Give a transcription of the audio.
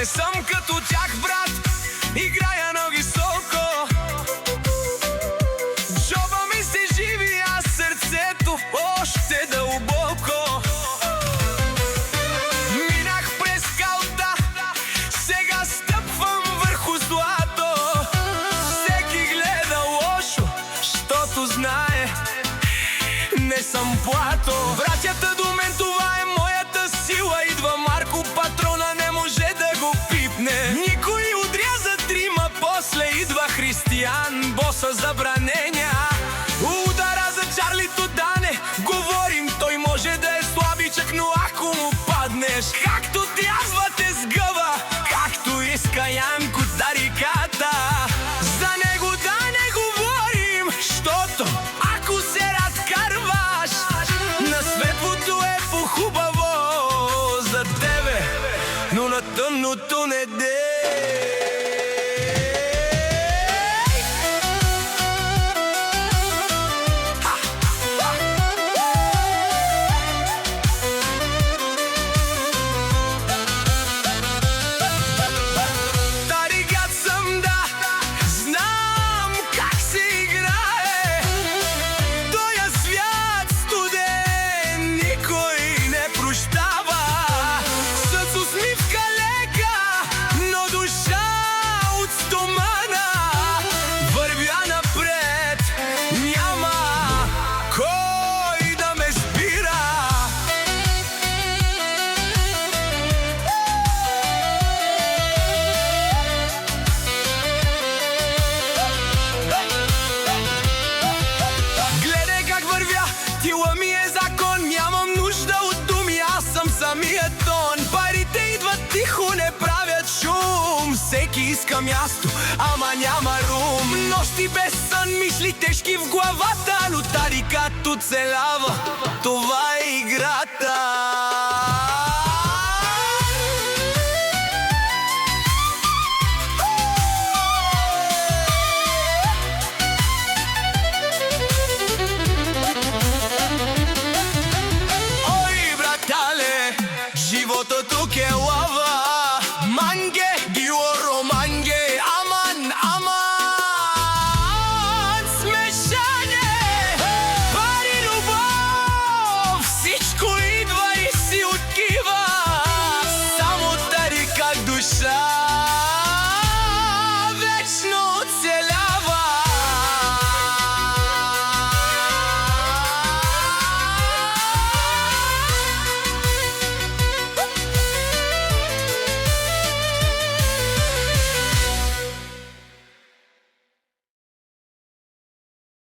Не съм като тях, брат, играя на високо. Джоба ми се живи, а сърцето още дълбоко. Минах през калта, сега стъпвам върху злато. Всеки гледа лошо, щото знае, не съм плато. Братята до мен, това е моята сила. Идва Марко, патрона не може да го пипне. Никой отряза трима, после идва Християн, боса забранения. Удара за Чарлито да не говорим, той може да е слабичък, но ако му паднеш, както трязва те сгъва, както иска Янко Тариката. За него да не говорим, щото ако се разкарваш, на светлото е по-хубаво за тебе, но на тъмното не дей. Тарикат съм, да, знам как се играе. Тоя свят студен никой не прощава. С усмивка лека, но душа от стомана. Вървя напред, няма кой да ме спира. Гледай как вървя, тила ми е закон. Нямам нужда от думи, аз съм самият тон. Парите идват тихо, не правят шум. Всеки иска място, ама няма рум. Нощи без сън, мисли тежки в главата, но Тарикат оцелява, това е играта.